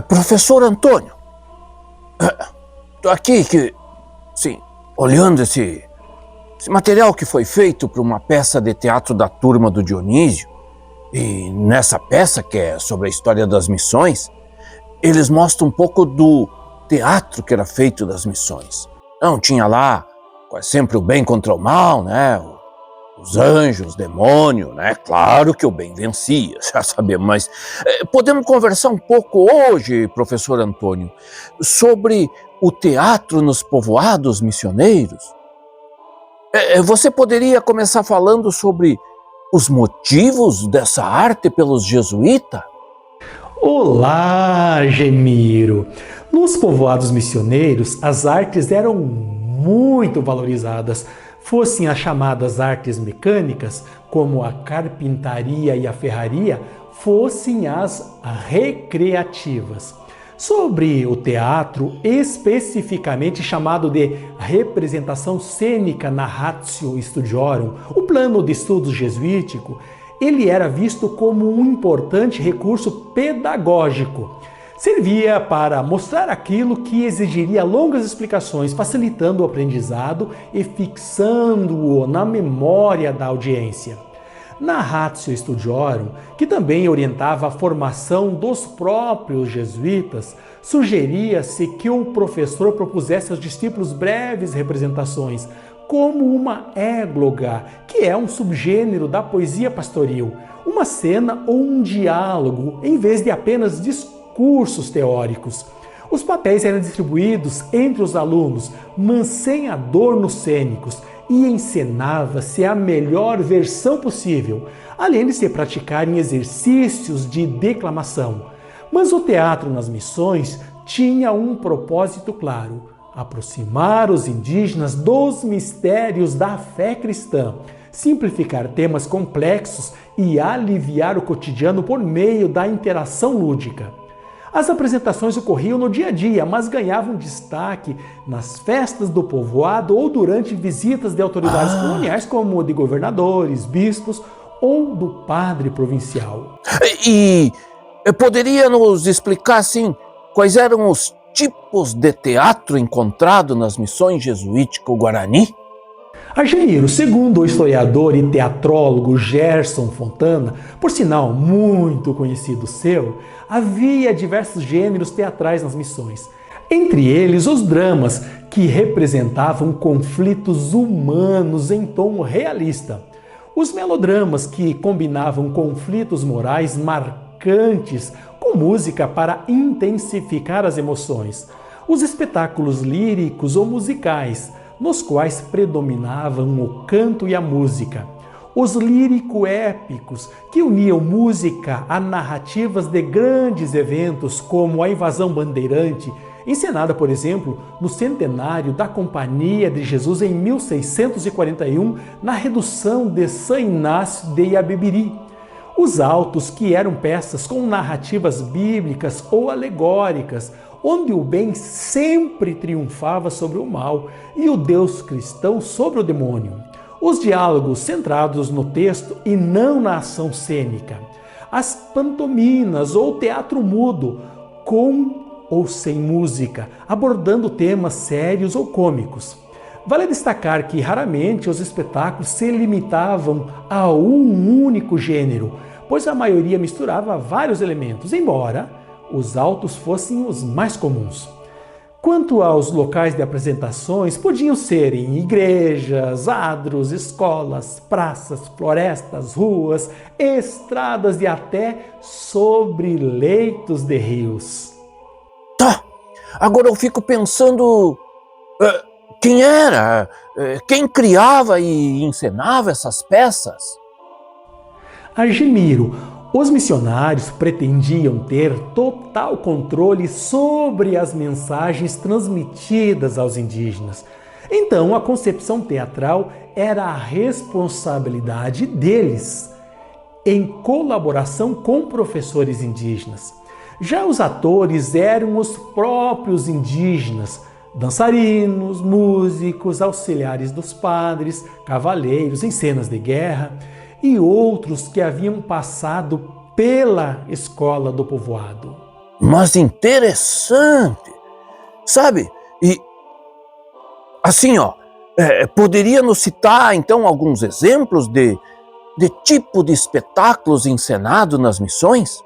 Professor Antônio, estou aqui sim, olhando esse material que foi feito para uma peça de teatro da turma do Dionísio. E nessa peça, que é sobre a história das missões, eles mostram um pouco do teatro que era feito das missões. Não tinha lá quase sempre o bem contra o mal, né? Os anjos, o demônio, né? Claro que o bem vencia, já sabemos, mas podemos conversar um pouco hoje, professor Antônio, sobre o teatro nos povoados missioneiros? Você poderia começar falando sobre os motivos dessa arte pelos jesuítas? Olá, Gemiro! Nos povoados missioneiros, as artes eram muito valorizadas, fossem as chamadas artes mecânicas, como a carpintaria e a ferraria, fossem as recreativas. Sobre o teatro, especificamente chamado de representação cênica narratio studiorum, o plano de estudos jesuítico, ele era visto como um importante recurso pedagógico. Servia para mostrar aquilo que exigiria longas explicações, facilitando o aprendizado e fixando-o na memória da audiência. Na Ratio Studiorum, que também orientava a formação dos próprios jesuítas, sugeria-se que o professor propusesse aos discípulos breves representações, como uma égloga, que é um subgênero da poesia pastoril, uma cena ou um diálogo, em vez de apenas discursos teóricos. Os papéis eram distribuídos entre os alunos, mas sem adornos cênicos, e encenava-se a melhor versão possível, além de se praticarem exercícios de declamação. Mas o teatro nas missões tinha um propósito claro: aproximar os indígenas dos mistérios da fé cristã, simplificar temas complexos e aliviar o cotidiano por meio da interação lúdica. As apresentações ocorriam no dia a dia, mas ganhavam destaque nas festas do povoado ou durante visitas de autoridades coloniais, como de governadores, bispos ou do padre provincial. E poderia nos explicar, assim, quais eram os tipos de teatro encontrado nas missões jesuítico-guarani? Argemiro, segundo o historiador e teatrólogo Gerson Fontana, por sinal muito conhecido seu, havia diversos gêneros teatrais nas missões. Entre eles, os dramas, que representavam conflitos humanos em tom realista. Os melodramas, que combinavam conflitos morais marcantes com música para intensificar as emoções. Os espetáculos líricos ou musicais, nos quais predominavam o canto e a música. Os lírico-épicos, que uniam música a narrativas de grandes eventos, como a invasão bandeirante, encenada, por exemplo, no centenário da Companhia de Jesus em 1641, na redução de São Inácio de Iabebiri. Os autos, que eram peças com narrativas bíblicas ou alegóricas, onde o bem sempre triunfava sobre o mal e o Deus cristão sobre o demônio. Os diálogos centrados no texto e não na ação cênica. As pantominas ou teatro mudo, com ou sem música, abordando temas sérios ou cômicos. Vale destacar que raramente os espetáculos se limitavam a um único gênero, pois a maioria misturava vários elementos, embora os autos fossem os mais comuns. Quanto aos locais de apresentações, podiam ser em igrejas, adros, escolas, praças, florestas, ruas, estradas e até sobre leitos de rios. Tá, agora eu fico pensando, quem criava e encenava essas peças? Argemiro, os missionários pretendiam ter total controle sobre as mensagens transmitidas aos indígenas. Então, a concepção teatral era a responsabilidade deles, em colaboração com professores indígenas. Já os atores eram os próprios indígenas, dançarinos, músicos, auxiliares dos padres, cavaleiros em cenas de guerra e outros que haviam passado pela escola do povoado. Mas interessante, sabe? E assim, ó, poderia nos citar então alguns exemplos de tipo de espetáculos encenados nas missões?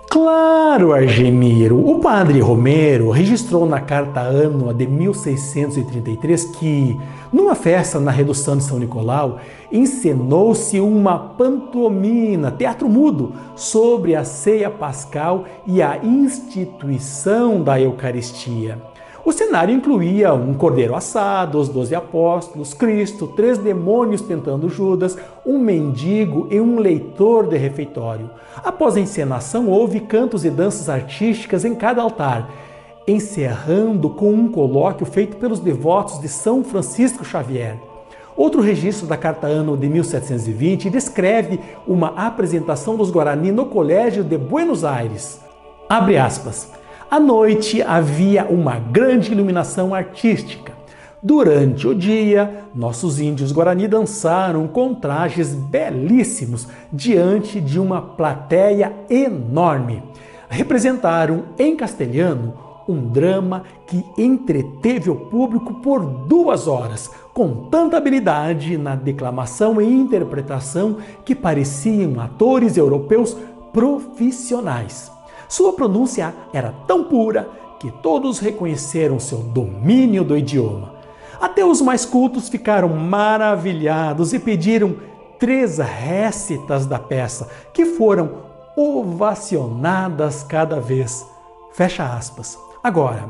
Claro, Argemiro! O padre Romero registrou na carta annua de 1633 que, numa festa na redução de São Nicolau, encenou-se uma pantomima, teatro mudo, sobre a ceia pascal e a instituição da Eucaristia. O cenário incluía um cordeiro assado, os 12 apóstolos, Cristo, 3 demônios tentando Judas, um mendigo e um leitor de refeitório. Após a encenação, houve cantos e danças artísticas em cada altar, encerrando com um colóquio feito pelos devotos de São Francisco Xavier. Outro registro da Carta Annua de 1720 descreve uma apresentação dos Guarani no Colégio de Buenos Aires. Abre aspas. À noite havia uma grande iluminação artística. Durante o dia, nossos índios Guarani dançaram com trajes belíssimos diante de uma plateia enorme. Representaram em castelhano um drama que entreteve o público por 2 horas, com tanta habilidade na declamação e interpretação que pareciam atores europeus profissionais. Sua pronúncia era tão pura que todos reconheceram seu domínio do idioma. Até os mais cultos ficaram maravilhados e pediram 3 récitas da peça, que foram ovacionadas cada vez. Fecha aspas. Agora,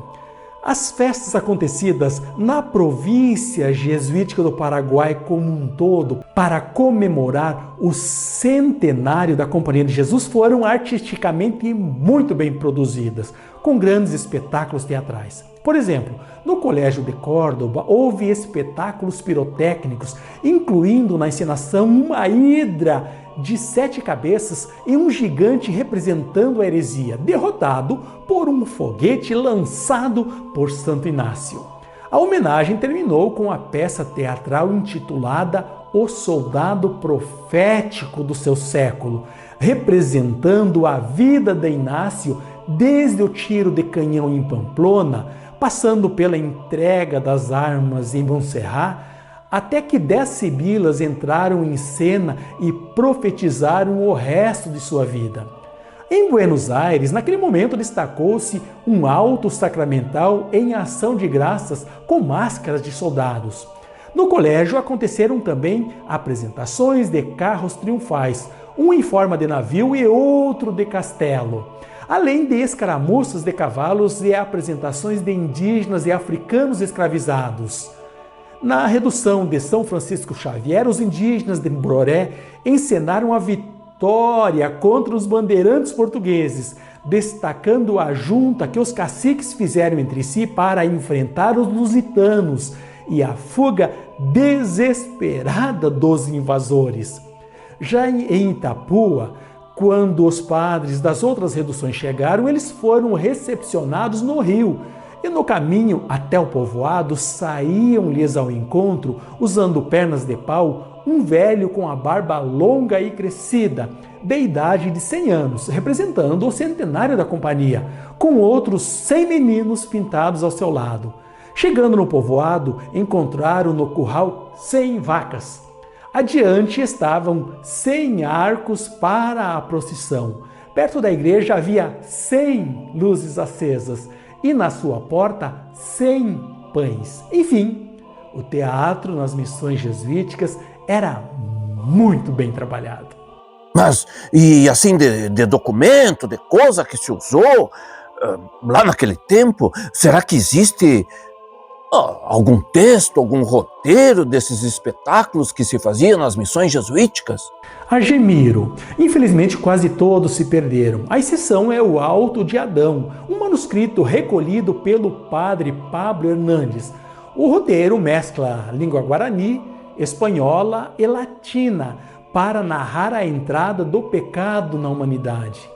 as festas acontecidas na província jesuítica do Paraguai como um todo para comemorar o centenário da Companhia de Jesus foram artisticamente muito bem produzidas, com grandes espetáculos teatrais. Por exemplo, no Colégio de Córdoba houve espetáculos pirotécnicos, incluindo na encenação uma hidra de 7 cabeças e um gigante representando a heresia, derrotado por um foguete lançado por Santo Inácio. A homenagem terminou com a peça teatral intitulada O Soldado Profético do seu século, representando a vida de Inácio desde o tiro de canhão em Pamplona, passando pela entrega das armas em Montserrat, até que 10 sibilas entraram em cena e profetizaram o resto de sua vida. Em Buenos Aires, naquele momento destacou-se um alto sacramental em ação de graças com máscaras de soldados. No colégio aconteceram também apresentações de carros triunfais, um em forma de navio e outro de castelo, além de escaramuças de cavalos e apresentações de indígenas e africanos escravizados. Na redução de São Francisco Xavier, os indígenas de Boré encenaram a vitória contra os bandeirantes portugueses, destacando a junta que os caciques fizeram entre si para enfrentar os lusitanos e a fuga desesperada dos invasores. Já em Itapua, quando os padres das outras reduções chegaram, eles foram recepcionados no rio, e no caminho até o povoado saíam-lhes ao encontro, usando pernas de pau, um velho com a barba longa e crescida, de idade de 100 anos, representando o centenário da companhia, com outros 100 meninos pintados ao seu lado. Chegando no povoado, encontraram no curral 100 vacas. Adiante estavam 100 arcos para a procissão. Perto da igreja havia 100 luzes acesas e na sua porta 100 pães. Enfim, o teatro nas missões jesuíticas era muito bem trabalhado. Mas, e assim, de documento, de coisa que se usou lá naquele tempo, será que existe algum texto, algum roteiro desses espetáculos que se faziam nas missões jesuíticas? Argemiro, infelizmente quase todos se perderam. A exceção é o Alto de Adão, um manuscrito recolhido pelo padre Pablo Hernandes. O roteiro mescla língua guarani, espanhola e latina para narrar a entrada do pecado na humanidade.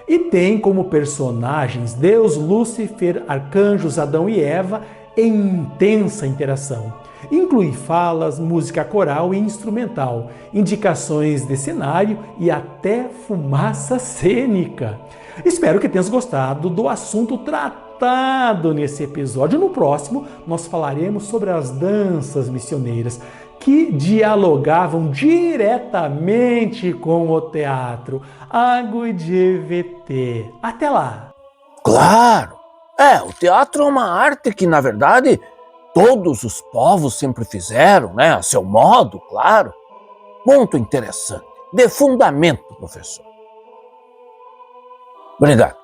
E tem como personagens Deus, Lúcifer, arcanjos Adão e Eva e intensa interação. Inclui falas, música coral e instrumental, indicações de cenário e até fumaça cênica. Espero que tenhas gostado do assunto tratado nesse episódio. No próximo, nós falaremos sobre as danças missioneiras que dialogavam diretamente com o teatro. Agudivete. Até lá! Claro! O teatro é uma arte que, na verdade, todos os povos sempre fizeram, né? A seu modo, claro. Muito interessante. De fundamento, professor. Obrigado.